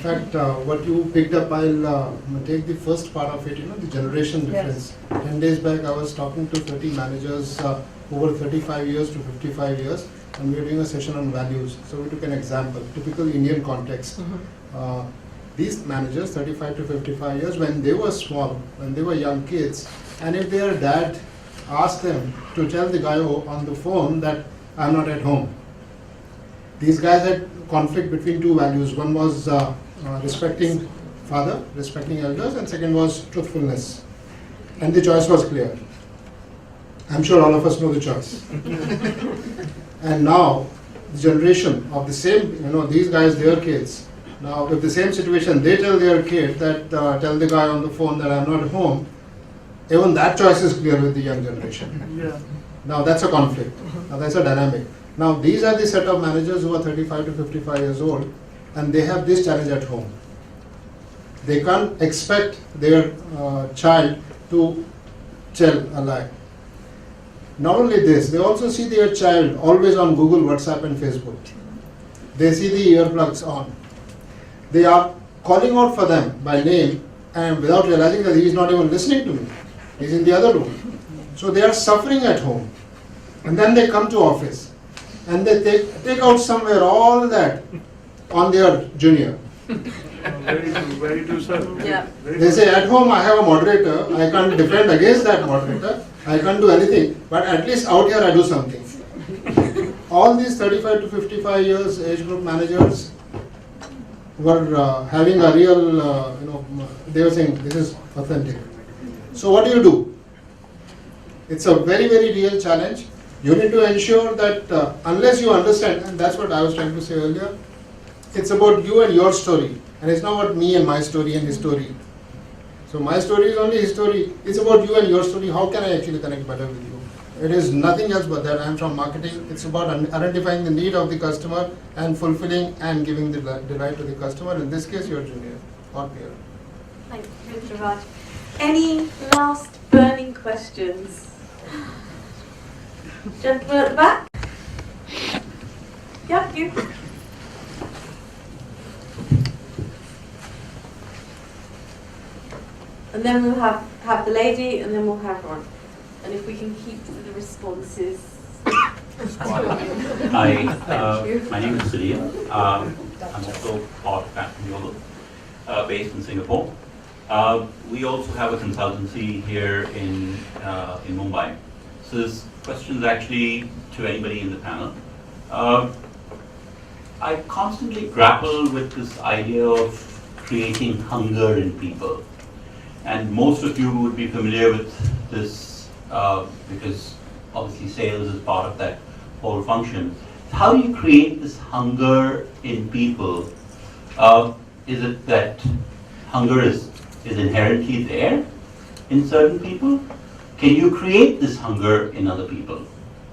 fact, what you picked up, I'll take the first part of it, the generation difference. 10 days back, I was talking to 30 managers over 35 years to 55 years, and we were doing a session on values. So we took an example, typical Indian context. These managers, 35 to 55 years, when they were small, when they were young kids, and if their dad asked them to tell the guy on the phone that I'm not at home, these guys had conflict between two values. One was respecting father, respecting elders, and second was truthfulness. And the choice was clear. I'm sure all of us know the choice. And now, the generation of the same, these guys, their kids, now if the same situation, they tell their kid that, tell the guy on the phone that I'm not home, even that choice is clear with the young generation. Yeah. Now that's a conflict. Now that's a dynamic. Now these are the set of managers who are 35 to 55 years old, and they have this challenge at home. They can't expect their child to tell a lie. Not only this, they also see their child always on Google, WhatsApp and Facebook. They see the earplugs on. They are calling out for them by name, and without realizing that he is not even listening to me. He is in the other room. So they are suffering at home. And then they come to office and they take out somewhere all that on their junior. Very true, sir. Yeah. They say, at home I have a moderator, I can't defend against that moderator, I can't do anything, but at least out here I do something. All these 35 to 55 years age group managers were having a real, they were saying this is authentic. So what do? It's a very, very real challenge. You need to ensure that unless you understand, and that's what I was trying to say earlier, it's about you and your story, and it's not about me and my story and his story. So my story is only his story. It's about you and your story. How can I actually connect better with you? It is nothing else but that. I am from marketing. It's about identifying the need of the customer and fulfilling and giving the delight to the customer. In this case, your junior or peer. Thank you, Mr. Raj. Any last burning questions? Gentleman at the back? Yeah, you. And then we'll have the lady, and then we'll have Ron. And if we can keep to the responses. Hi, my name is Surya. I'm also part of Pattern Global, based in Singapore. We also have a consultancy here in Mumbai. So this question is actually to anybody in the panel. I constantly grapple with this idea of creating hunger in people. And most of you would be familiar with this because obviously sales is part of that whole function. How do you create this hunger in people? Is it that hunger is inherently there in certain people? Can you create this hunger in other people?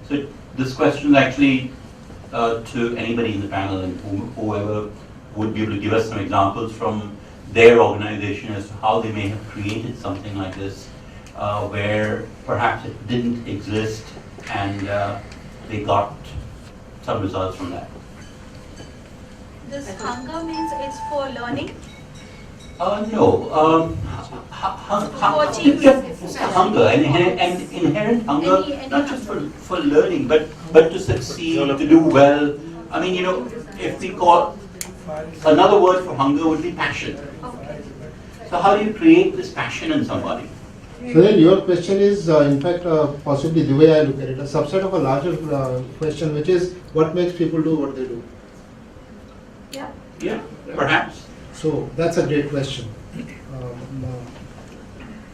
So this question is actually to anybody in the panel, and whoever would be able to give us some examples from their organization as to how they may have created something like this, where perhaps it didn't exist and they got some results from that. This hunger means it's for learning? No. Hunger, and inherent hunger, not just for learning, but to succeed, to do well. I mean, if we call, another word for hunger would be passion. So how do you create this passion in somebody? So then your question is, in fact, possibly the way I look at it, a subset of a larger question, which is what makes people do what they do. Yeah. Yeah, perhaps. So that's a great question.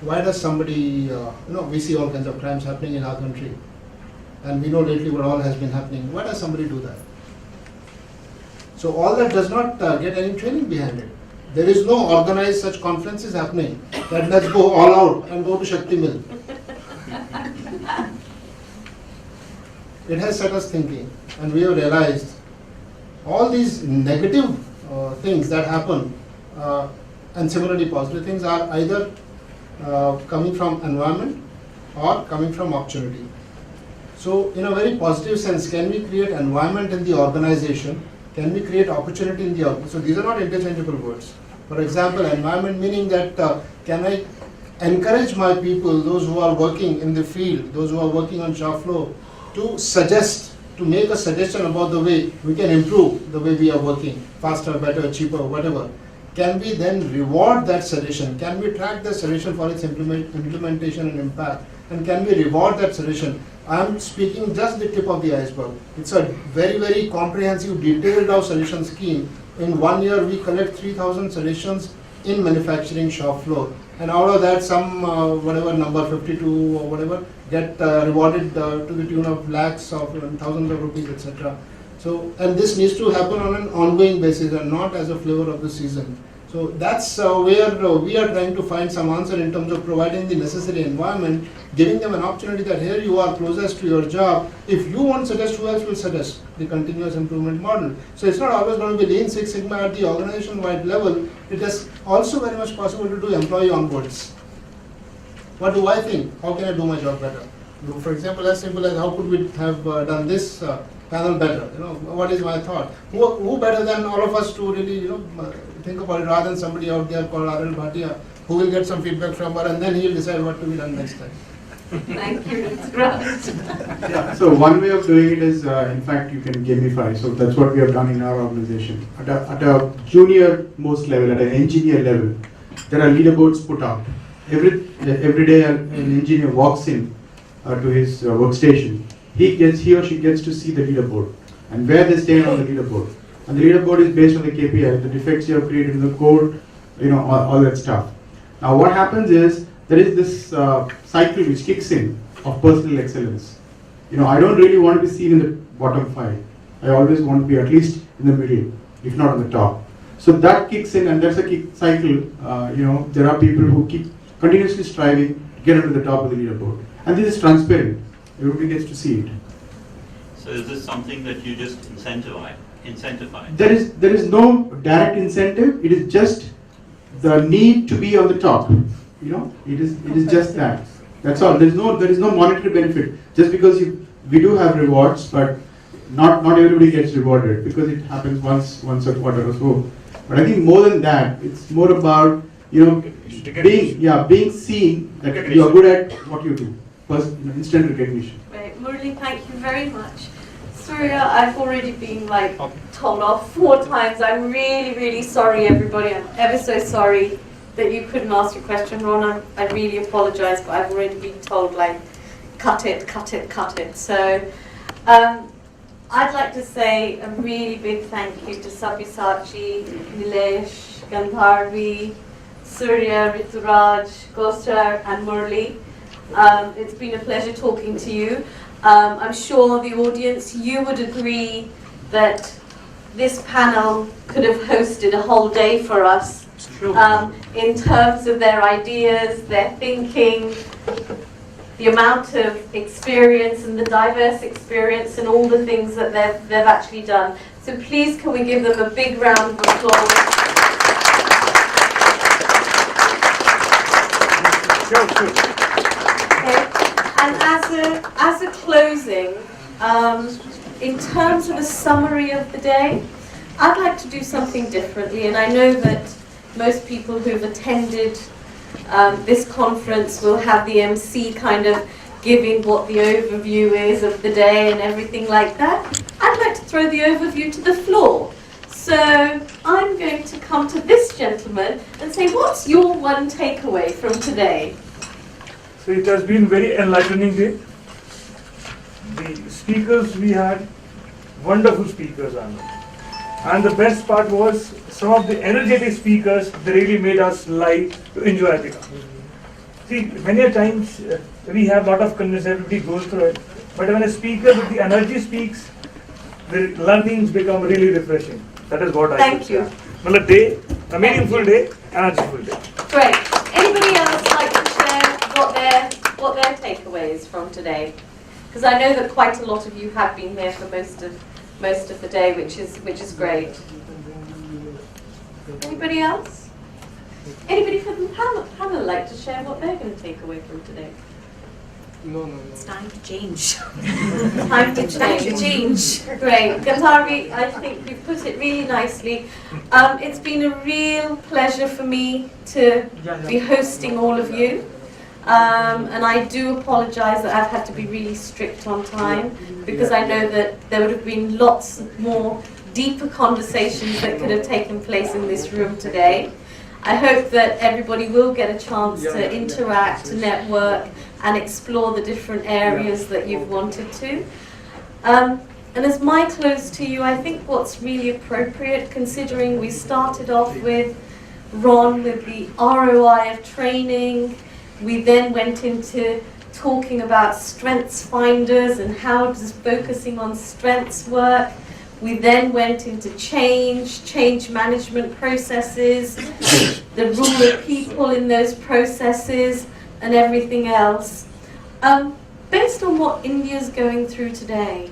Why does somebody, we see all kinds of crimes happening in our country, and we know lately what all has been happening. Why does somebody do that? So all that does not get any training behind it. There is no organized such conferences happening that let's go all out and go to Shakti Mill. It has set us thinking, and we have realized all these negative things that happen and similarly positive things are either coming from environment or coming from opportunity. So in a very positive sense, can we create environment in the organization Can we create opportunity in the organization? So these are not interchangeable words. For example, environment meaning that can I encourage my people, those who are working in the field, those who are working on shop floor, to suggest, to make a suggestion about the way we can improve the way we are working, faster, better, cheaper, whatever. Can we then reward that suggestion? Can we track the suggestion for its implementation and impact? And can we reward that suggestion? I am speaking just the tip of the iceberg. It's a very, very comprehensive, detailed out suggestion scheme. In 1 year, we collect 3,000 suggestions in manufacturing shop floor. And out of that, some whatever number, 52 or whatever, get rewarded to the tune of lakhs of thousands of rupees, etc. So, and this needs to happen on an ongoing basis and not as a flavor of the season. So that's where we are trying to find some answer in terms of providing the necessary environment, giving them an opportunity that here you are closest to your job. If you won't suggest, who else will suggest? The continuous improvement model. So it's not always going to be Lean Six Sigma at the organization-wide level. It is also very much possible to do employee onboards. What do I think? How can I do my job better? For example, as simple as how could we have done this panel better? You know, what is my thought? Who better than all of us to really, think about it rather than somebody out there called R.L. Bhatia who will get some feedback from her and then he'll decide what to be done next time. Thank you, it's great. Yeah, so one way of doing it is, in fact, you can gamify. So that's what we have done in our organization. At a junior most level, at an engineer level, there are leaderboards put out. Every day an engineer walks in to his workstation. He or she gets to see the leaderboard and where they stand on the leaderboard. And the leaderboard is based on the KPI, the defects you have created in the code, all that stuff. Now what happens is, there is this cycle which kicks in of personal excellence. I don't really want to be seen in the bottom 5. I always want to be at least in the middle, if not on the top. So that kicks in, and that's a kick cycle. There are people who keep continuously striving to get onto the top of the leaderboard. And this is transparent. Everybody gets to see it. So is this something that you just incentivize? There is no direct incentive. It is just the need to be on the top. It is just that. That's all. There is no monetary benefit. Just because we do have rewards, but not everybody gets rewarded because it happens once a quarter or so. But I think more than that, it's more about being seen that you are good at what you do. First, instant recognition. Right, Murali, thank you very much. Surya, I've already been told off 4 times. I'm really, really sorry, everybody. I'm ever so sorry that you couldn't ask your question, Ron. I really apologize, but I've already been told cut it. So I'd like to say a really big thank you to Sabyasachi, Nilesh, Gandharvi, Surya, Rituraj, Gosar and Murali. It's been a pleasure talking to you. I'm sure the audience, you would agree that this panel could have hosted a whole day for us in terms of their ideas, their thinking, the amount of experience and the diverse experience and all the things that they've actually done. So please can we give them a big round of applause. Okay. And as a closing, in terms of a summary of the day, I'd like to do something differently, and I know that most people who've attended this conference will have the MC kind of giving what the overview is of the day and everything like that. I'd like to throw the overview to the floor. So I'm going to come to this gentleman and say, what's your one takeaway from today? So it has been very enlightening day. The speakers we had, wonderful speakers, Anand. And the best part was some of the energetic speakers, they really made us like to enjoy the conference. See, many a times we have a lot of conversation, everybody goes through it. But when a speaker with the energy speaks, the learnings become really refreshing. That is what I Thank you. Well, a day, a meaningful day, energyful day. Great. Anybody else like to share what their takeaway is from today? Because I know that quite a lot of you have been here for most of the day, which is great. Anybody else? Anybody from the panel like to share what they're going to take away from today? It's time to change. Time to change. Great. Gatari, I think you put it really nicely. It's been a real pleasure for me to be hosting all of you. And I do apologize that I've had to be really strict on time, because I know that there would have been lots more deeper conversations that could have taken place in this room today. I hope that everybody will get a chance to interact, to network, and explore the different areas that you've wanted to. And as my close to you, I think what's really appropriate, considering we started off with Ron with the ROI of training, we then went into talking about strengths finders and how does focusing on strengths work. We then went into change management processes, the role of people in those processes, and everything else. Based on what India's going through today,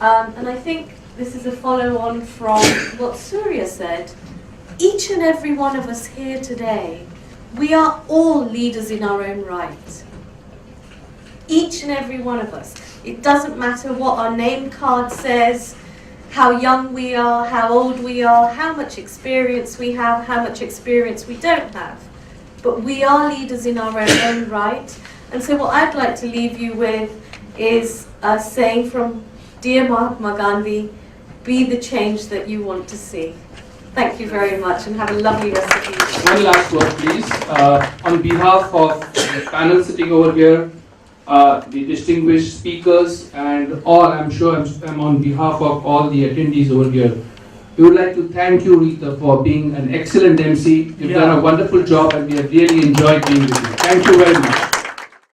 and I think this is a follow-on from what Surya said, each and every one of us here today, we are all leaders in our own right. Each and every one of us. It doesn't matter what our name card says, how young we are, how old we are, how much experience we have, how much experience we don't have. But we are leaders in our own right. And so what I'd like to leave you with is a saying from dear Mahatma Gandhi, be the change that you want to see. Thank you very much and have a lovely rest of the evening. One last word, please. On behalf of the panel sitting over here, the distinguished speakers, and all, I'm sure I'm on behalf of all the attendees over here, we would like to thank you, Rita, for being an excellent MC. You've done a wonderful job and we have really enjoyed being with you. Thank you very much.